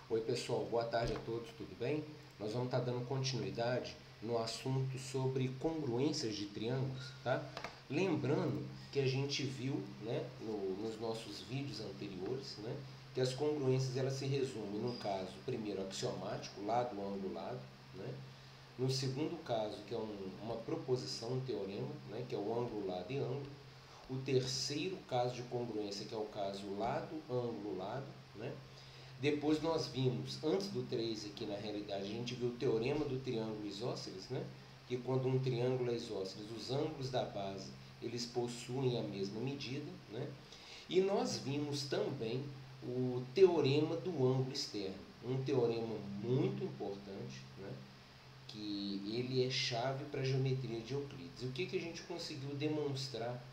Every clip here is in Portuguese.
Oi pessoal, boa tarde a todos, tudo bem? Nós vamos estar dando continuidade no assunto sobre congruências de triângulos, tá? Lembrando que a gente viu, né, nos nossos vídeos anteriores, né, que as congruências elas se resumem no caso primeiro axiomático, lado, ângulo, lado, né? No segundo caso, que é uma proposição, um teorema, né, que é o ângulo, lado e ângulo. O terceiro caso de congruência, que é o caso lado, ângulo, lado, né? Depois nós vimos, antes do 3 aqui na realidade, a gente viu o teorema do triângulo isósceles, né? Que quando um triângulo é isósceles, os ângulos da base, eles possuem a mesma medida, né? E nós vimos também o teorema do ângulo externo, um teorema muito importante, né? Que ele é chave para a geometria de Euclides. E o que a gente conseguiu demonstrar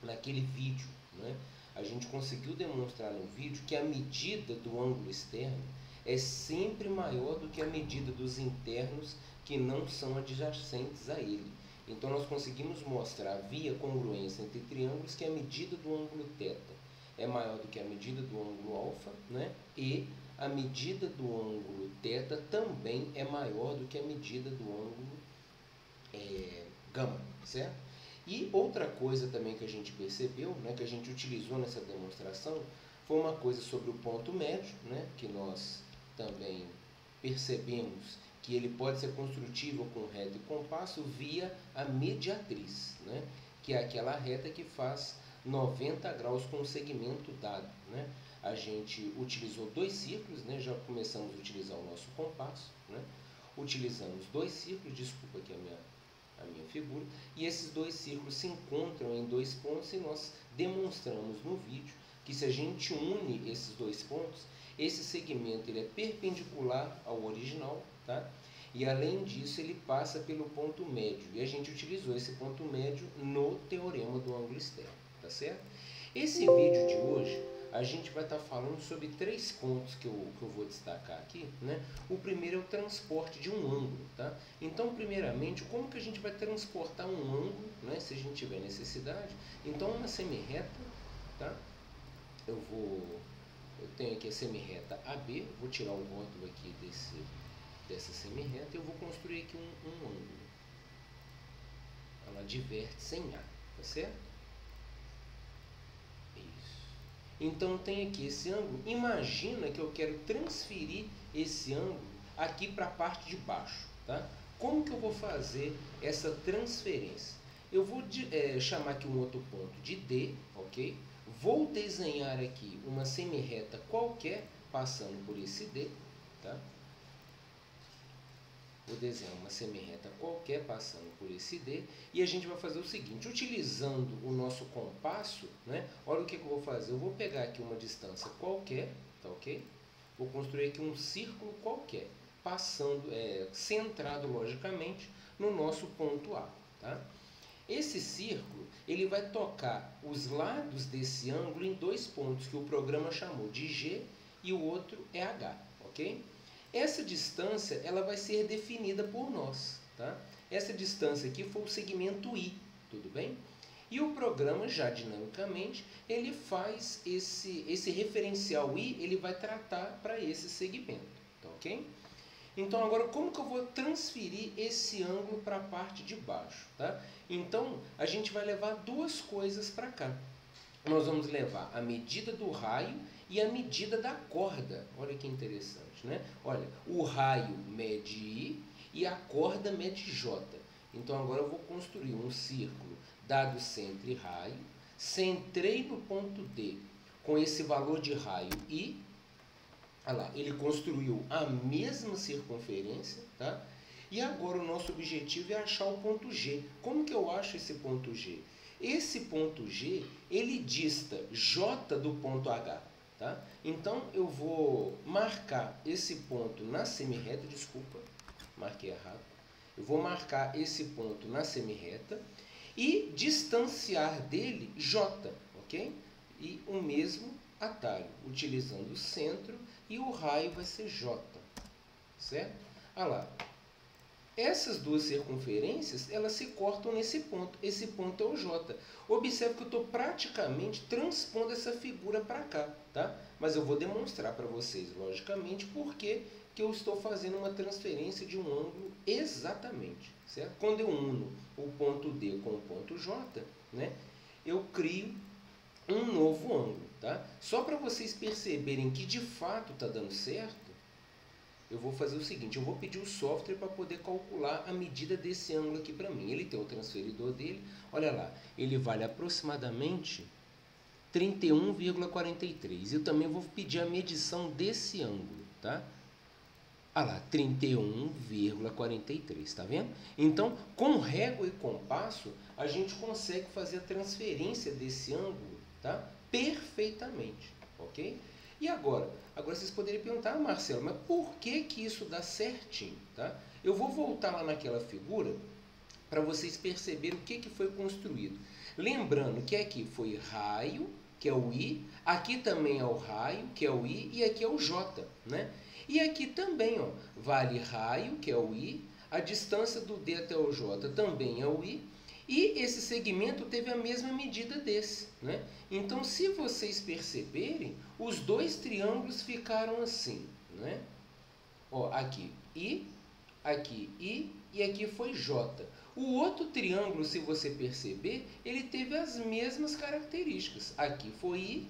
naquele vídeo, né? A gente conseguiu demonstrar no vídeo que a medida do ângulo externo é sempre maior do que a medida dos internos que não são adjacentes a ele. Então nós conseguimos mostrar via congruência entre triângulos que a medida do ângulo θ é maior do que a medida do ângulo alfa, né? E a medida do ângulo θ também é maior do que a medida do ângulo gama, certo? E outra coisa também que a gente percebeu, né, que a gente utilizou nessa demonstração, foi uma coisa sobre o ponto médio, né, que nós também percebemos que ele pode ser construtível com reta e compasso via a mediatriz, né, que é aquela reta que faz 90 graus com o segmento dado, né? A gente utilizou dois círculos, né, já começamos a utilizar o nosso compasso, né? Utilizamos dois círculos, desculpa aqui a minha figura, e esses dois círculos se encontram em dois pontos e nós demonstramos no vídeo que se a gente une esses dois pontos, esse segmento ele é perpendicular ao original, tá? E além disso ele passa pelo ponto médio, e a gente utilizou esse ponto médio no teorema do ângulo externo, tá certo? Esse vídeo de hoje a gente vai estar falando sobre três pontos que eu vou destacar aqui, né? O primeiro é o transporte de um ângulo, tá? Então, primeiramente, como que a gente vai transportar um ângulo, né? Se a gente tiver necessidade. Então, uma semirreta, tá? Eu tenho aqui a semirreta AB, vou tirar o rótulo aqui dessa semirreta e eu vou construir aqui um ângulo. Ela diverte sem A, tá certo? Isso. Então tem aqui esse ângulo. Imagina que eu quero transferir esse ângulo aqui para a parte de baixo, tá? Como que eu vou fazer essa transferência? Eu vou chamar aqui um outro ponto de D, ok? Vou desenhar aqui uma semirreta qualquer passando por esse D, tá? Vou desenhar uma semirreta qualquer passando por esse D e a gente vai fazer o seguinte, utilizando o nosso compasso, né? Olha o que eu vou fazer, eu vou pegar aqui uma distância qualquer, tá ok? Vou construir aqui um círculo qualquer, passando, centrado logicamente no nosso ponto A, tá? Esse círculo, ele vai tocar os lados desse ângulo em dois pontos que o programa chamou de G e o outro é H, ok? Essa distância ela vai ser definida por nós, tá? Essa distância aqui foi o segmento I, tudo bem? E o programa, já dinamicamente, ele faz esse referencial I, ele vai tratar para esse segmento, tá ok? Então agora como que eu vou transferir esse ângulo para a parte de baixo, tá? Então a gente vai levar duas coisas para cá. Nós vamos levar a medida do raio e a medida da corda. Olha que interessante, né? Olha, o raio mede I e a corda mede J. Então agora eu vou construir um círculo dado centro e raio. Centrei no ponto D com esse valor de raio I. Olha lá, ele construiu a mesma circunferência, tá? E agora o nosso objetivo é achar o ponto G. Como que eu acho esse ponto G? Esse ponto G, ele dista J do ponto H, tá? Então, eu vou marcar esse ponto na semirreta, desculpa, marquei errado. Eu vou marcar esse ponto na semirreta e distanciar dele J, ok? E o mesmo atalho, utilizando o centro e o raio vai ser J, certo? Olha lá. Essas duas circunferências, elas se cortam nesse ponto. Esse ponto é o J. Observe que eu estou praticamente transpondo essa figura para cá, tá? Mas eu vou demonstrar para vocês, logicamente, por que eu estou fazendo uma transferência de um ângulo exatamente, certo? Quando eu uno o ponto D com o ponto J, né, eu crio um novo ângulo, tá? Só para vocês perceberem que de fato está dando certo, eu vou fazer o seguinte, eu vou pedir o software para poder calcular a medida desse ângulo aqui para mim. Ele tem o transferidor dele, olha lá, ele vale aproximadamente 31,43. Eu também vou pedir a medição desse ângulo, tá? Olha lá, 31,43, tá vendo? Então, com régua e compasso, a gente consegue fazer a transferência desse ângulo, tá? Perfeitamente, ok? E agora vocês poderiam perguntar, Marcelo, mas por que isso dá certinho, tá? Eu vou voltar lá naquela figura para vocês perceberem o que foi construído. Lembrando que aqui foi raio, que é o I, aqui também é o raio, que é o I, e aqui é o J, né? E aqui também, ó, vale raio, que é o I, a distância do D até o J também é o I, e esse segmento teve a mesma medida desse, né? Então, se vocês perceberem, os dois triângulos ficaram assim, né? Ó, aqui I e aqui foi J. O outro triângulo, se você perceber, ele teve as mesmas características. Aqui foi I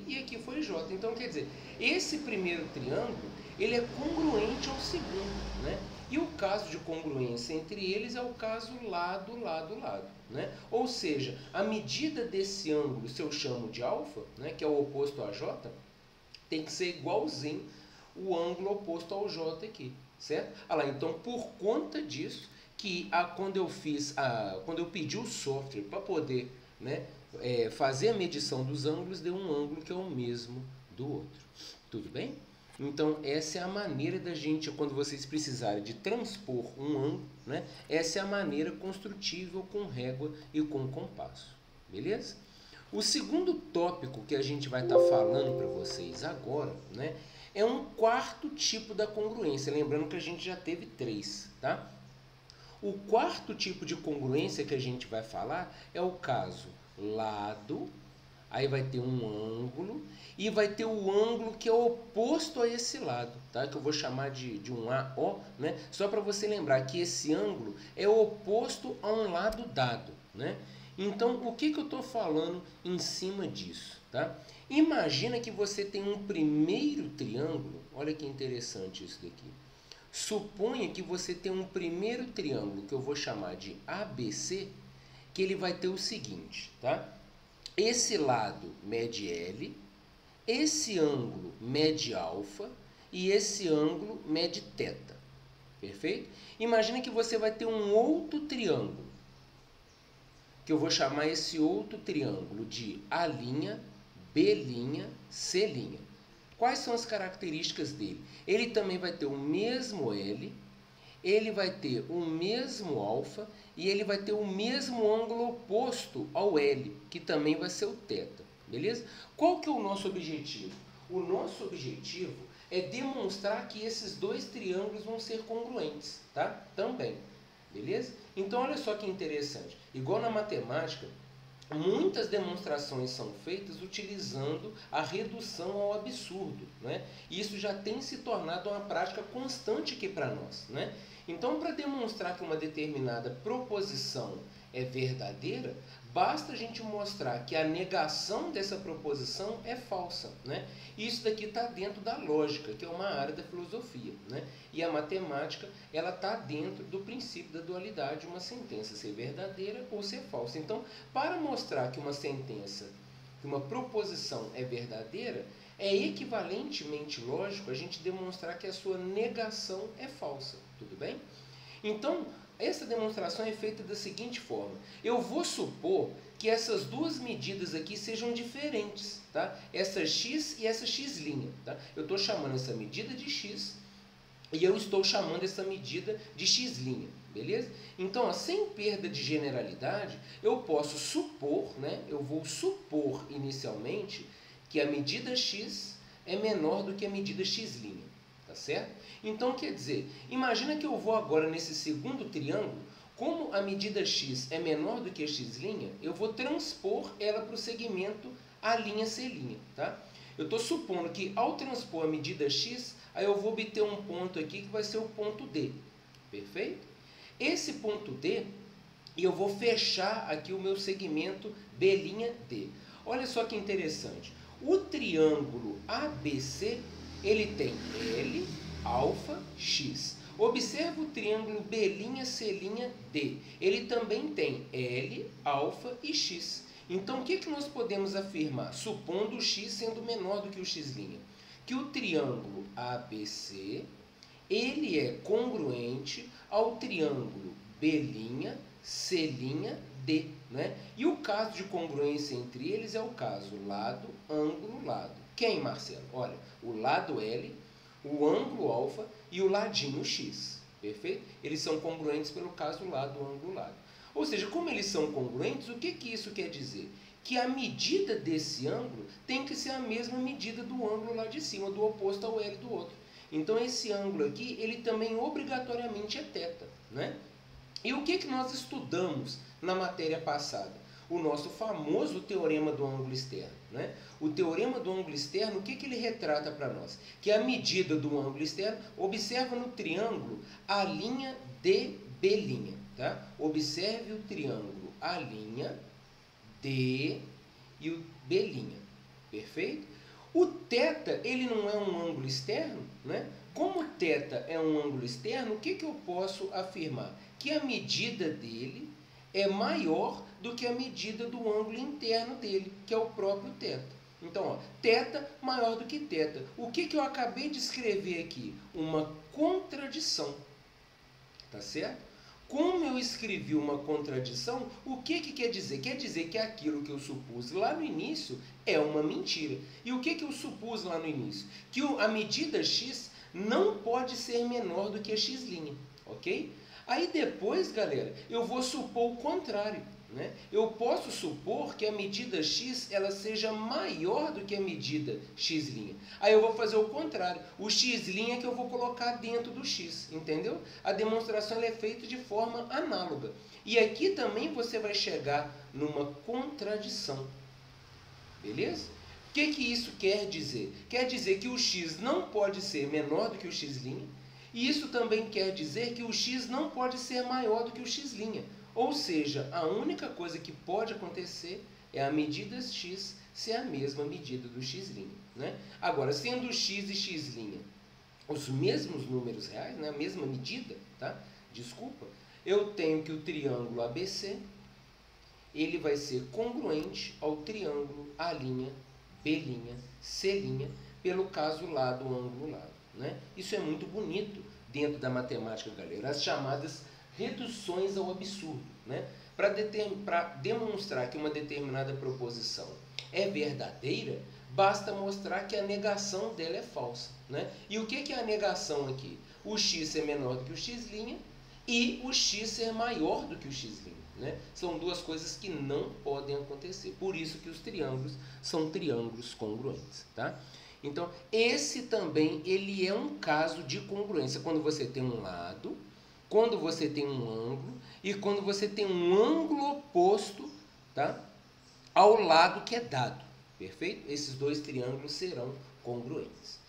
e aqui foi J. Então, quer dizer, esse primeiro triângulo, ele é congruente ao segundo, né? E o caso de congruência entre eles é o caso lado, lado, lado, né? Ou seja, a medida desse ângulo, se eu chamo de alfa, né, que é o oposto a J, tem que ser igualzinho o ângulo oposto ao J aqui, certo? Ah lá, então, por conta disso, que quando eu pedi o software para poder, né, fazer a medição dos ângulos, deu um ângulo que é o mesmo do outro. Tudo bem? Então, essa é a maneira da gente, quando vocês precisarem de transpor um ângulo, né, essa é a maneira construtível com régua e com compasso. Beleza? O segundo tópico que a gente vai estar falando para vocês agora, né, é um quarto tipo da congruência. Lembrando que a gente já teve 3, tá? O quarto tipo de congruência que a gente vai falar é o caso lado, aí vai ter um ângulo e vai ter o ângulo que é oposto a esse lado, tá? Que eu vou chamar de um AO, né? Só para você lembrar que esse ângulo é oposto a um lado dado, né? Então, o que eu estou falando em cima disso, tá? Imagina que você tem um primeiro triângulo, olha que interessante isso daqui. Suponha que você tem um primeiro triângulo que eu vou chamar de ABC, que ele vai ter o seguinte, tá? Esse lado mede L, esse ângulo mede alfa e esse ângulo mede θ. Perfeito? Imagina que você vai ter um outro triângulo, que eu vou chamar esse outro triângulo de A', B', C'. Quais são as características dele? Ele também vai ter o mesmo L, ele vai ter o mesmo alfa e ele vai ter o mesmo ângulo oposto ao L, que também vai ser o θ. Beleza? Qual que é o nosso objetivo? O nosso objetivo é demonstrar que esses dois triângulos vão ser congruentes, tá? Também. Beleza? Então, olha só que interessante. Igual na matemática, muitas demonstrações são feitas utilizando a redução ao absurdo, né? E isso já tem se tornado uma prática constante aqui para nós, né? Então, para demonstrar que uma determinada proposição é verdadeira, basta a gente mostrar que a negação dessa proposição é falsa, né? Isso daqui está dentro da lógica, que é uma área da filosofia, né? E a matemática, ela está dentro do princípio da dualidade de uma sentença ser verdadeira ou ser falsa. Então, para mostrar que uma sentença, que uma proposição é verdadeira, é equivalentemente lógico a gente demonstrar que a sua negação é falsa, tudo bem? Então, essa demonstração é feita da seguinte forma. Eu vou supor que essas duas medidas aqui sejam diferentes, tá? Essa x e essa x', tá? Eu estou chamando essa medida de x e eu estou chamando essa medida de x', beleza? Então, ó, sem perda de generalidade, eu posso supor, né? Eu vou supor inicialmente que a medida x é menor do que a medida x', tá certo? Então, quer dizer, imagina que eu vou agora nesse segundo triângulo, como a medida x é menor do que a x', eu vou transpor ela para o segmento A'C', tá? Eu estou supondo que ao transpor a medida x, aí eu vou obter um ponto aqui que vai ser o ponto D, perfeito? Esse ponto D, eu vou fechar aqui o meu segmento B'D. Olha só que interessante, o triângulo ABC, ele tem L, alfa, x. Observa o triângulo B'C', ele também tem L, alfa e x. Então, o que nós podemos afirmar, supondo o x sendo menor do que o x'? Que o triângulo ABC, ele é congruente ao triângulo B'C', D. Né? E o caso de congruência entre eles é o caso lado, ângulo, lado. Quem, Marcelo? Olha, o lado L, o ângulo alfa e o ladinho x. Perfeito? Eles são congruentes pelo caso lado, ângulo, lado. Ou seja, como eles são congruentes, o que isso quer dizer? Que a medida desse ângulo tem que ser a mesma medida do ângulo lá de cima, do oposto ao L do outro. Então, esse ângulo aqui, ele também obrigatoriamente é θ. Né? E o que nós estudamos na matéria passada? O nosso famoso teorema do ângulo externo. Né? O teorema do ângulo externo, o que ele retrata para nós? Que a medida do ângulo externo, observa no triângulo A'D, B'. Tá? Observe o triângulo A'D e o B'. Perfeito? O θ, ele não é um ângulo externo, né? Como θ é um ângulo externo, o que eu posso afirmar? Que a medida dele é maior do que a medida do ângulo interno dele, que é o próprio θ. Então, ó, θ maior do que θ. O que eu acabei de escrever aqui? Uma contradição. Tá certo? Como eu escrevi uma contradição, o que quer dizer? Quer dizer que aquilo que eu supus lá no início é uma mentira. E o que eu supus lá no início? Que a medida x não pode ser menor do que a x', ok? Aí depois, galera, eu vou supor o contrário. Né? Eu posso supor que a medida x ela seja maior do que a medida x'. Aí eu vou fazer o contrário. O x' é que eu vou colocar dentro do x, entendeu? A demonstração ela é feita de forma análoga. E aqui também você vai chegar numa contradição. Beleza? O que isso quer dizer? Quer dizer que o x não pode ser menor do que o x'. E isso também quer dizer que o x não pode ser maior do que o x'. Ou seja, a única coisa que pode acontecer é a medida x ser a mesma medida do x'. Né? Agora, sendo x e x' os mesmos números reais, né? A mesma medida, tá? Desculpa, eu tenho que o triângulo ABC ele vai ser congruente ao triângulo A'B', C', pelo caso lado, ângulo, lado. Né? Isso é muito bonito dentro da matemática, galera. As chamadas reduções ao absurdo. Né? Para demonstrar que uma determinada proposição é verdadeira, basta mostrar que a negação dela é falsa. Né? E o que é a negação aqui? O x ser menor do que o x' e o x ser maior do que o x'. Né? São duas coisas que não podem acontecer. Por isso que os triângulos são triângulos congruentes. Tá? Então, esse também ele é um caso de congruência. Quando você tem um lado, quando você tem um ângulo e quando você tem um ângulo oposto, tá, ao lado que é dado. Perfeito? Esses dois triângulos serão congruentes.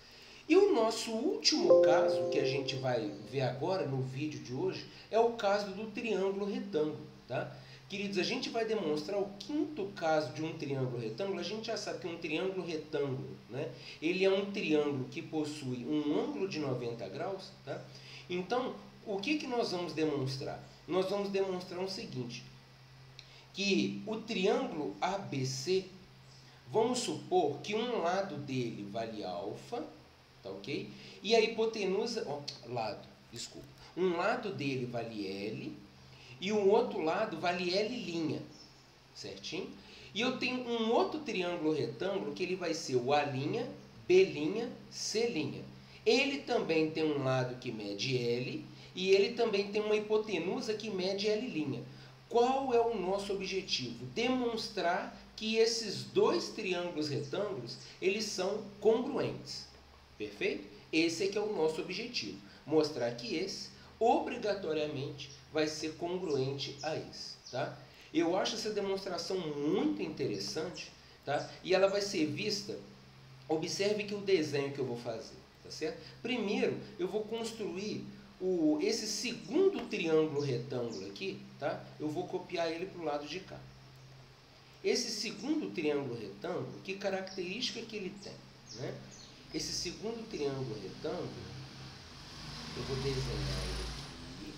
E o nosso último caso, que a gente vai ver agora no vídeo de hoje, é o caso do triângulo retângulo. Tá? Queridos, a gente vai demonstrar o quinto caso de um triângulo retângulo. A gente já sabe que um triângulo retângulo, né, ele é um triângulo que possui um ângulo de 90 graus. Tá? Então, o que nós vamos demonstrar? Nós vamos demonstrar o seguinte, que o triângulo ABC, vamos supor que um lado dele vale alfa, tá ok? E a hipotenusa, um lado dele vale L e o outro lado vale L', certinho? E eu tenho um outro triângulo retângulo que ele vai ser o A', B', C'. Ele também tem um lado que mede L e ele também tem uma hipotenusa que mede L'. Qual é o nosso objetivo? Demonstrar que esses dois triângulos retângulos, eles são congruentes. Perfeito? Esse é que é o nosso objetivo, mostrar que esse, obrigatoriamente, vai ser congruente a esse, tá? Eu acho essa demonstração muito interessante, tá? E ela vai ser vista, observe que o desenho que eu vou fazer, tá certo? Primeiro, eu vou construir esse segundo triângulo retângulo aqui, tá? Eu vou copiar ele para o lado de cá. Esse segundo triângulo retângulo, que característica que ele tem, né? Esse segundo triângulo retângulo, eu vou desenhar ele aqui.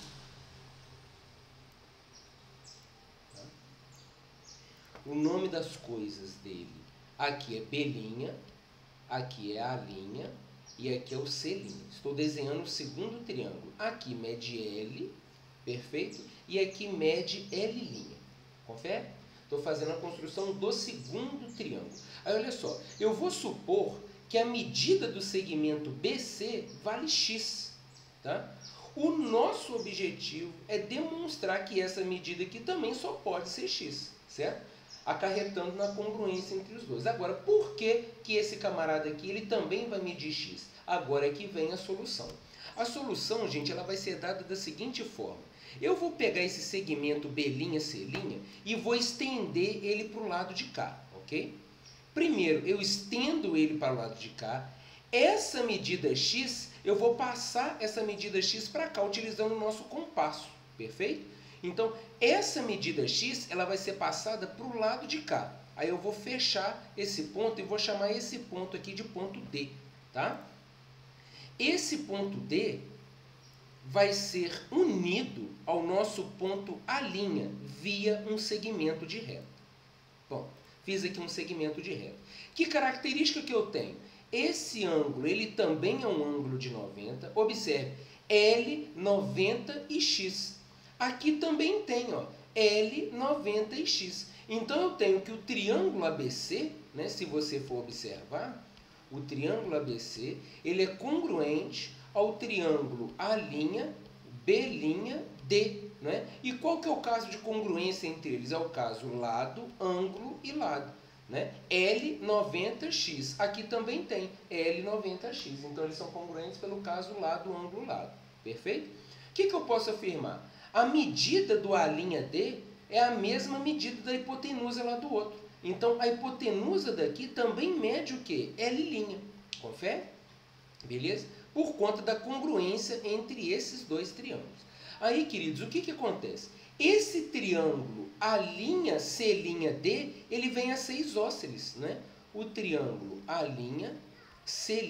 Tá? O nome das coisas dele, aqui é B', aqui é A' e aqui é o C'. Estou desenhando o segundo triângulo. Aqui mede L, perfeito? E aqui mede L'. Confere? Estou fazendo a construção do segundo triângulo. Aí olha só, eu vou supor que a medida do segmento BC vale x, tá? O nosso objetivo é demonstrar que essa medida aqui também só pode ser x, certo? Acarretando na congruência entre os dois. Agora, por que esse camarada aqui ele também vai medir x? Agora é que vem a solução. A solução, gente, ela vai ser dada da seguinte forma. Eu vou pegar esse segmento B', C' e vou estender ele para o lado de cá, ok? Primeiro, eu estendo ele para o lado de cá. Essa medida x, eu vou passar essa medida x para cá, utilizando o nosso compasso, perfeito? Então, essa medida x, ela vai ser passada para o lado de cá. Aí eu vou fechar esse ponto e vou chamar esse ponto aqui de ponto D, tá? Esse ponto D vai ser unido ao nosso ponto A' via um segmento de reta. Bom, fiz aqui um segmento de reta. Que característica que eu tenho? Esse ângulo, ele também é um ângulo de 90. Observe, L, 90 e x. Aqui também tem, ó, L, 90 e x. Então, eu tenho que o triângulo ABC, né, se você for observar, o triângulo ABC, ele é congruente ao triângulo A', B', D. Né? E qual que é o caso de congruência entre eles? É o caso lado, ângulo e lado. Né? L, 90x. Aqui também tem L, 90x. Então, eles são congruentes pelo caso lado, ângulo, lado. Perfeito? O que eu posso afirmar? A medida do A'D é a mesma medida da hipotenusa lá do outro. Então, a hipotenusa daqui também mede o quê? L'. Confere? Beleza? Por conta da congruência entre esses dois triângulos. Aí, queridos, o que acontece? Esse triângulo A', C', D, ele vem a ser isósceles, né? O triângulo A', C',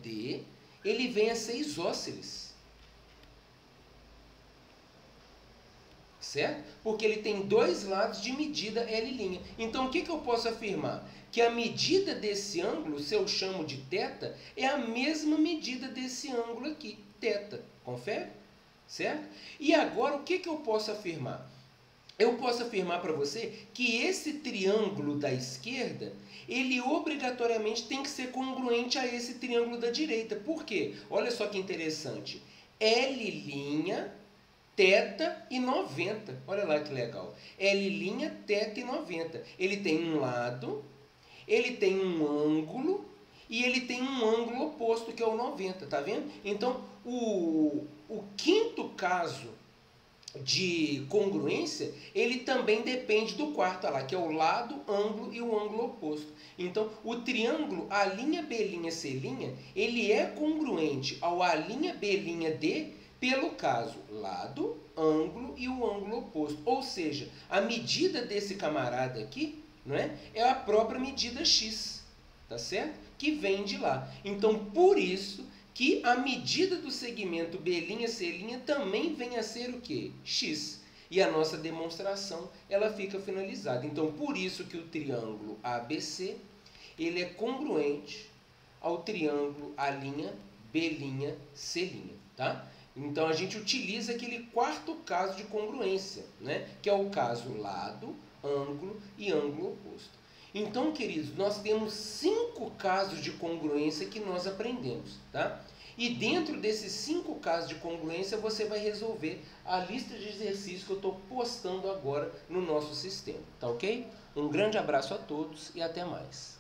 D, ele vem a ser isósceles. Certo? Porque ele tem dois lados de medida L'. Então, o que eu posso afirmar? Que a medida desse ângulo, se eu chamo de θ, é a mesma medida desse ângulo aqui, θ. Confere? Certo? E agora, o que eu posso afirmar? Eu posso afirmar para você que esse triângulo da esquerda, ele obrigatoriamente tem que ser congruente a esse triângulo da direita. Por quê? Olha só que interessante. L', θ e 90. Olha lá que legal. L', θ e 90. Ele tem um lado, ele tem um ângulo e ele tem um ângulo oposto, que é o 90. Tá vendo? Então, o quinto caso de congruência, ele também depende do quarto, lá, que é o lado, ângulo e o ângulo oposto. Então, o triângulo A', B', C', ele é congruente ao A', B', D, pelo caso lado, ângulo e o ângulo oposto. Ou seja, a medida desse camarada aqui, não é? É a própria medida x, tá certo? Que vem de lá. Então, por isso que a medida do segmento B', C' também vem a ser o quê? X. E a nossa demonstração, ela fica finalizada. Então, por isso que o triângulo ABC, ele é congruente ao triângulo A', B', C', tá? Então, a gente utiliza aquele quarto caso de congruência, né? Que é o caso lado, ângulo e ângulo oposto. Então, queridos, nós temos 5 casos de congruência que nós aprendemos, tá? E dentro desses 5 casos de congruência, você vai resolver a lista de exercícios que eu estou postando agora no nosso sistema, tá ok? Um grande abraço a todos e até mais.